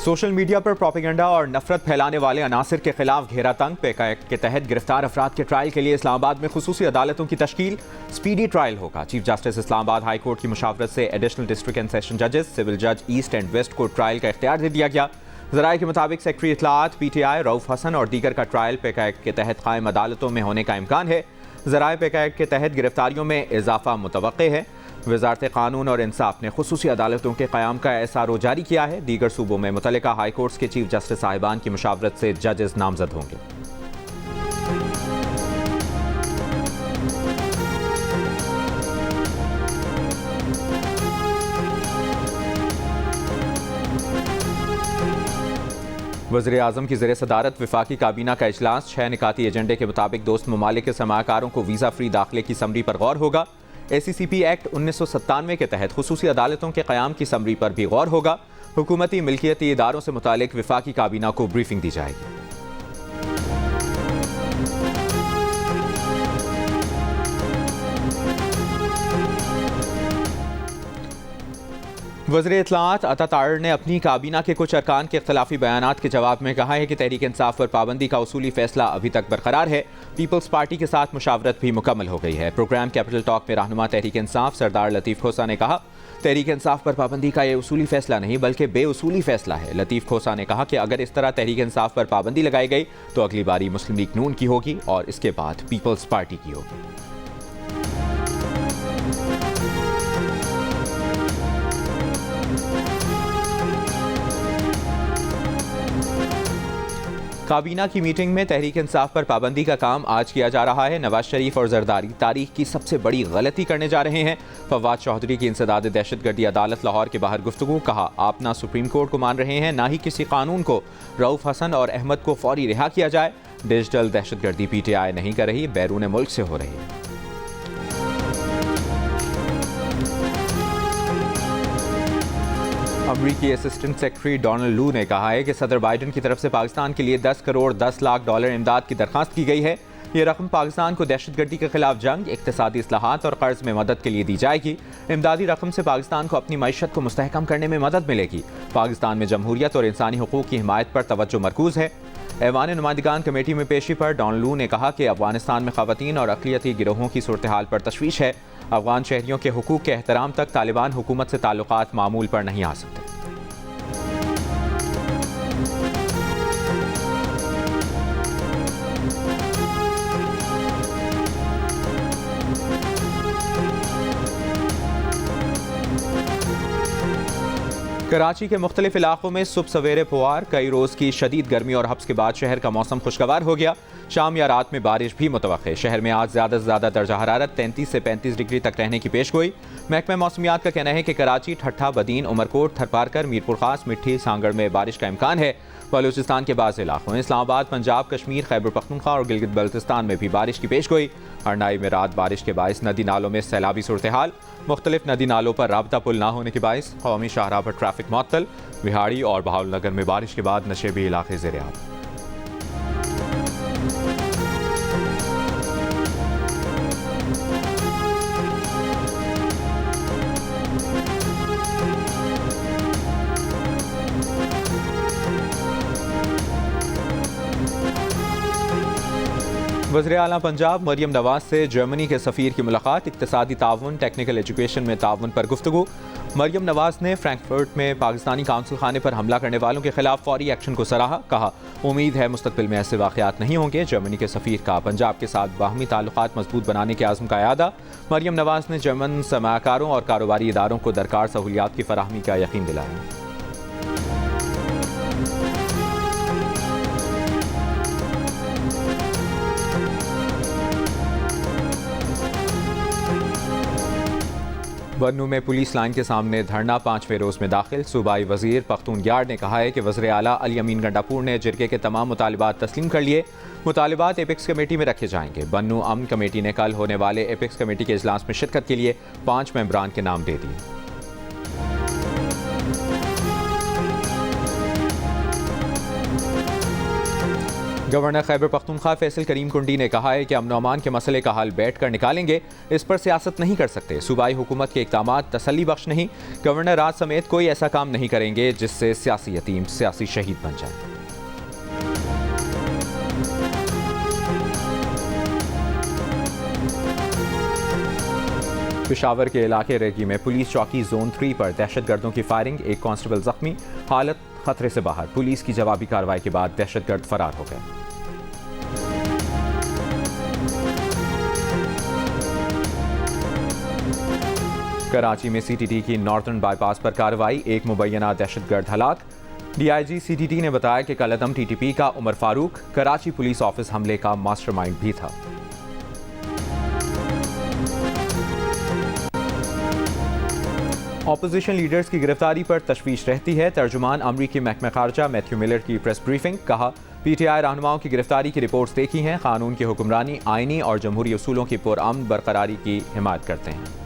Social media पर propaganda और नफरत फैलाने वाले अनासिर के खिलाफ घेरा तंग पेका एक्ट के तहत गिरफ्तार अफराद के ट्रायल के लिए इस्लामाबाद में खुसूसी अदालतों की तश्कील। स्पीडी ट्रायल होगा। Chief justice Islamabad high court की मुशावरत से एडिशनल डिस्ट्रिक्ट एंड सेशन जजेस, सिविल जज ईस्ट एंड वेस्ट को ट्रायल का इख्तियार दे दिया गया। ज़राए के मुताबिक सेक्रेटरी इत्तलात PTI रऊफ हसन और दीगर का ट्रायल पेका एक्ट के तहत कायम अदालतों में होने का इम्कान है। ज़राए पेका एक्ट के तहत गिरफ्तारियों में इजाफा मुतवक्के है। वज़ारत क़ानून और इंसाफ ने खुसूसी अदालतों के क़याम का SRO जारी किया है। दीगर सूबों में मुतल्लिका हाई कोर्ट्स के चीफ जस्टिस साहिबान की मुशावरत से जजेस नामजद होंगे। वज़ीर आज़म की ज़ेर सदारत वफाकी काबीना का इजलास 6 निकाती एजेंडे के मुताबिक दोस्त ममालिक के सरमाकारों को वीज़ा फ्री दाखिले की समरी पर गौर होगा। ACCP एक्ट 1997 के तहत खुसूसी अदालतों के क़याम की समरी पर भी गौर होगा। हुकूमती मिल्कियती इदारों से मुतालिक वफाकी काबीना को ब्रीफिंग दी जाएगी। वज़ीर इत्तलात अता ताहिर ने अपनी काबीना के कुछ अरकान के इख्तिलाफी बयानात के जवाब में कहा है कि तहरीक इंसाफ पर पाबंदी का उसूली फैसला अभी तक बरकरार है। पीपल्स पार्टी के साथ मुशावरत भी मुकम्मल हो गई है। प्रोग्राम कैपिटल टॉक में रहनुमा तहरीक इंसाफ सरदार लतीफ़ खोसा ने कहा, तहरीक इंसाफ पर पाबंदी का यह उसूली फैसला नहीं बल्कि बेउसूली फैसला है। लतीफ़ खोसा ने कहा कि अगर इस तरह तहरीक इंसाफ पर पाबंदी लगाई गई तो अगली बारी मुस्लिम लीग नून की होगी और इसके बाद पीपल्स पार्टी की होगी। काबीना की मीटिंग में तहरीक इंसाफ पर पाबंदी का काम आज किया जा रहा है। नवाज शरीफ और जरदारी तारीख की सबसे बड़ी गलती करने जा रहे हैं। फवाद चौधरी की इंसदाद दहशतगर्दी अदालत लाहौर के बाहर गुफ्तगू। कहा, आप ना सुप्रीम कोर्ट को मान रहे हैं ना ही किसी कानून को। रऊफ हसन और अहमद को फौरी रिहा किया जाए। डिजिटल दहशतगर्दी PTI नहीं कर रही, बैरून मुल्क से हो रही है। अमरीकी असिस्टेंट सेक्रेटरी डोनाल्ड लू ने कहा है कि सदर बाइडन की तरफ से पाकिस्तान के लिए 10 करोड़ 10 लाख डॉलर इमदाद की दरख्वास्त की गई है। ये रकम पाकिस्तान को दहशतगर्दी के खिलाफ जंग, इक्तिसादी इस्लाहात और कर्ज में मदद के लिए दी जाएगी। इमदादी रकम से पाकिस्तान को अपनी मईशत को मुस्तहकम करने में मदद मिलेगी। पाकिस्तान में जमहूरियत और इंसानी हुकूक की हिमायत पर तवज्जो मरकूज है। ऐवान नुमाइंदगान कमेटी में पेशी पर डोनाल्ड लू ने कहा कि अफगानिस्तान में खवातीन और अक़लियती गिरोहों की सूरत हाल पर तशवीश है। अफगान शहरियों के हुकूक के एहतराम तक तालिबान हुकूमत से ताल्लुकात मामूल पर नहीं आ सकते। कराची के मुख्तलिफ इलाकों में सुबह सवेरे फुहार, कई रोज़ की शदीद गर्मी और हब्स के बाद शहर का मौसम खुशगवार हो गया। शाम या रात में बारिश भी मुतवक्के। शहर में आज ज़्यादा से ज़्यादा दर्जा हरारत 33 से 35 डिग्री तक रहने की पेश गोई। महकमा मौसमियात का कहना है कि कराची, ठट्ठा, बदीन, उमरकोट, थरपारकर, मीरपुर खास, मिट्टी, सांगड़ में बारिश का इम्कान है। बलूचिस्तान के बाज़ इलाकों, इस्लामाबाद, पंजाब, कश्मीर, खैबर पख्तूनख्वा और गिलगित बल्तिस्तान में भी बारिश की पेश गोई। अरनाई में रात बारिश के बायस नदी नालों में सैलाबी सूरत हाल। मुख्तलिफ नदी नालों पर राबता पुल ना होने के बायस कौमी शाहराह पर ट्रैफिक मुअत्तल। विहाड़ी और बहावलनगर में बारिश के बाद नशेबी इलाके ज़ेर-ए-आब। वज़ीर आला पंजाब मरियम नवाज से जर्मनी के सफ़ीर की मुलाकात। इक़्तिसादी ताउन, टेक्निकल एजुकेशन में ताउन पर गुफ्तगू। मरियम नवाज ने फ्रैंकफर्ट में पाकिस्तानी काउंसिल खाने पर हमला करने वालों के खिलाफ फौरी एक्शन को सराहा। कहा, उम्मीद है मुस्तक़बिल में ऐसे वाक़यात नहीं होंगे। जर्मनी के सफ़ीर का पंजाब के साथ बाहमी ताल्लुकात मजबूत बनाने के आज़म का यादा। मरियम नवाज ने जर्मन सरमायाकारों और कारोबारी इदारों को दरकार सहूलियात की फराहमी का यकीन दिलाया। बन्नू में पुलिस लाइन के सामने धरना 5वें रोज़ में दाखिल। सूबाई वज़ीर पख्तून यार्ड ने कहा है कि वज़ीर आला अली अमीन गंडापुर ने जिरगे के तमाम मुतालिबात तस्लीम कर लिए। मुतालिबात एपेक्स कमेटी में रखे जाएंगे। बन्नू अमन कमेटी ने कल होने वाले एपेक्स कमेटी के इजलास में शिरकत के लिए 5 मेंबरान के नाम दे दिए। गवर्नर खैबर पख्तूनख्वा फैसल करीम कुंडी ने कहा है कि अमन अमान के मसले का हल बैठ कर निकालेंगे, इस पर सियासत नहीं कर सकते। सूबाई हुकूमत के इक़दाम तसल्ली बख्श नहीं। गवर्नर राज समेत कोई ऐसा काम नहीं करेंगे जिससे सियासी यतीम सियासी शहीद बन जाए। पेशावर के इलाके रेगी में पुलिस चौकी जोन 3 पर दहशतगर्दों की फायरिंग, एक कांस्टेबल जख्मी, हालत खतरे से बाहर। पुलिस की जवाबी कार्रवाई के बाद दहशतगर्द फरार हो गए। कराची में सीटीटी की नॉर्थर्न बाईपास पर कार्रवाई, एक मुबैना दहशतगर्द हलाक। डीआईजी सीटीटी ने बताया कि कलअदम टीटीपी का उमर फारूक कराची पुलिस ऑफिस हमले का मास्टरमाइंड भी था। ऑपोजिशन लीडर्स की गिरफ्तारी पर तशवीश रहती है। तर्जुमान अमरीकी महकमा खारजा मैथ्यू मिलर की प्रेस ब्रीफिंग, कहा पीटीआई रहनुमाओं की गिरफ्तारी की रिपोर्ट्स देखी हैं, कानून की हुक्मरानी, आईनी और जमहूरी उसूलों की पुरअमन बरकरारी की हिमायत करते हैं।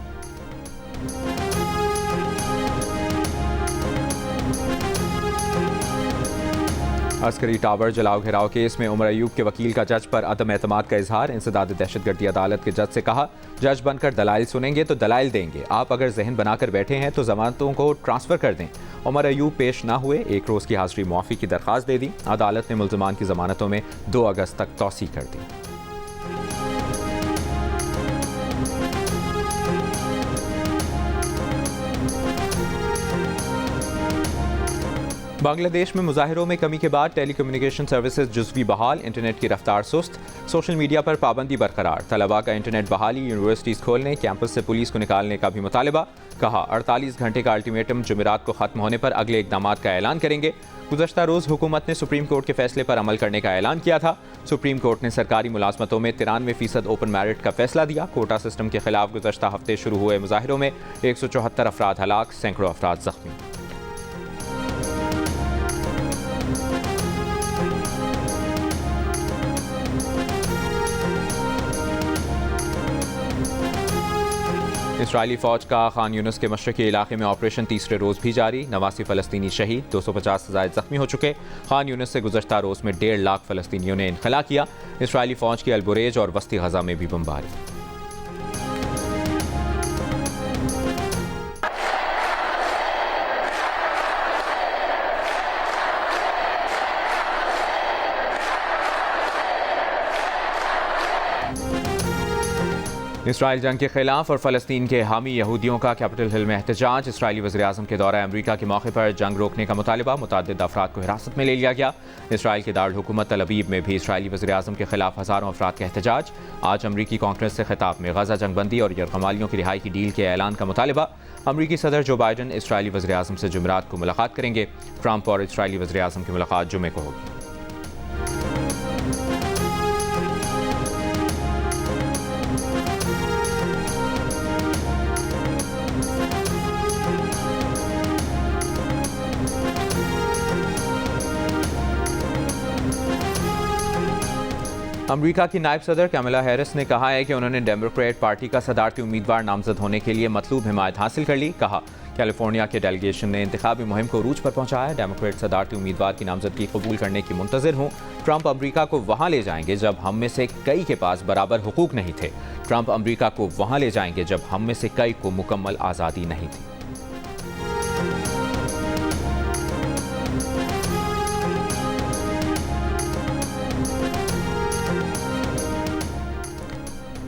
अस्करी टावर जलाओ घेराव केस में उमर अयूब के वकील का जज पर अदम एतमाद का इजहार। इंसदाद दहशतगर्दी अदालत के जज से कहा, जज बनकर दलाइल सुनेंगे तो दलाइल देंगे, आप अगर जहन बनाकर बैठे हैं तो जमानतों को ट्रांसफर कर दें। उमर अयूब पेश ना हुए, एक रोज़ की हाजिरी मुआफ़ी की दरख्वास्त दे दी। अदालत ने मुल्ज़िमान की जमानतों में 2 अगस्त तक तौसी कर दी। बांग्लादेश में मुजाहिरों में कमी के बाद टेलीकम्युनिकेशन सर्विसेज जुज़वी बहाल, इंटरनेट की रफ्तार सुस्त, सोशल मीडिया पर पाबंदी बरकरार। तलबा का इंटरनेट बहाली, यूनिवर्सिटीज़ खोलने, कैंपस से पुलिस को निकालने का भी मुतालबा। कहा 48 घंटे का अल्टीमेटम जुमेरात को ख़त्म होने पर अगले इक़दाम का ऐलान करेंगे। गुज़श्ता रोज़ हुकूमत ने सुप्रीम कोर्ट के फैसले पर अमल करने का ऐलान किया था। सुप्रीम कोर्ट ने सरकारी मुलाजमतों में 93% ओपन मेरिट का फैसला दिया। कोटा सिस्टम के खिलाफ गुज़श्ता हफ्ते शुरू हुए मुजाहिरों में 174 अफराद हलाक, सैकड़ों अफराद जख्मी। इसराइली फ़ौज का खान यूनुस के मशरक़ी इलाके में ऑपरेशन तीसरे रोज़ भी जारी। 89 फ़लस्तीनी शहीद, 250 से ज़ायद ज़ख्मी हो चुके। खान यूनुस से गुज़श्ता रोज़ में 1.5 लाख फ़लस्तीनियों ने इनखला किया। इसराइली फ़ौज की अलबुरेज और वस्ती गज़ा में भी बमबारी। इसराइल जंग के खिलाफ और फ़लस्तीन के हामी यहूदियों का कैपिटल हिल में एहतजाज। इसराइली वज़ीर-ए-आज़म के दौरा अमरीका के मौके पर जंग रोकने का मुतालबा, मुतअद्दिद अफराद को हिरासत में ले लिया गया। इसराइल के दारुल हुकूमत तल अवीव में भी इसराइली वज़ीर-ए-आज़म के खिलाफ हज़ारों अफराद का एहतजाज। आज अमरीकी कांग्रेस से खिताब में गज़ा जंगबंदी और यरगमालियों की रिहाई की डील के ऐलान का मुतालबा। अमरीकी सदर जो बाइडन इसराइली वज़ीर-ए-आज़म से जुमेरात को मुलाकात करेंगे। ट्रंप और इसराइली वज़ीर-ए-आज़म की मुलाकात जुमे को होगी। अमेरिका की नायब सदर कमला हैरिस ने कहा है कि उन्होंने डेमोक्रेट पार्टी का सदारती उम्मीदवार नामजद होने के लिए मतलूब हिमायत हासिल कर ली। कहा कैलिफोर्निया के डेलीगेशन ने इंतखाबी मुहिम को अरूज पर पहुंचाया। डेमोक्रेट सदारती उम्मीदवार की नामजदगी कबूल करने की मुंतज़िर हूँ। ट्रंप अमेरिका को वहाँ ले जाएंगे जब हम में से कई के पास बराबर हुकूक नहीं थे। ट्रंप अमेरिका को वहाँ ले जाएंगे जब हम में से कई को मुकम्मल आज़ादी नहीं थी।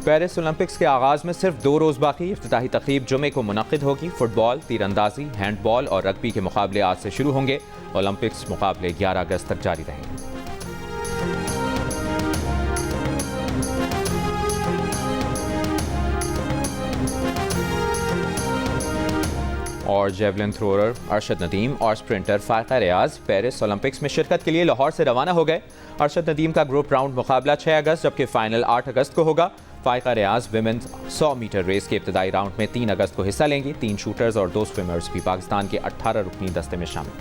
पेरिस ओलंपिक्स के आगाज़ में सिर्फ 2 रोज़ बाकी। इफ्तिताही तक़रीब जुमे को मुनक़िद होगी। फुटबॉल, तीरंदाजी, हैंडबॉल और रग्बी के मुकाबले आज से शुरू होंगे। ओलंपिक्स मुकाबले 11 अगस्त तक जारी रहेंगे। और जेवलिन थ्रोअर अरशद नदीम और स्प्रिंटर फायका रियाज पेरिस ओलंपिक्स में शिरकत के लिए लाहौर से रवाना हो गए। अरशद नदीम का ग्रुप राउंड मुकाबला 6 अगस्त जबकि फाइनल 8 अगस्त को होगा। फायका रियाज विमेंस 100 मीटर रेस के इब्तदाई राउंड में 3 अगस्त को हिस्सा लेंगी। 3 शूटर्स और 2 स्विमर्स भी पाकिस्तान के 18 रुकनी दस्ते में शामिल।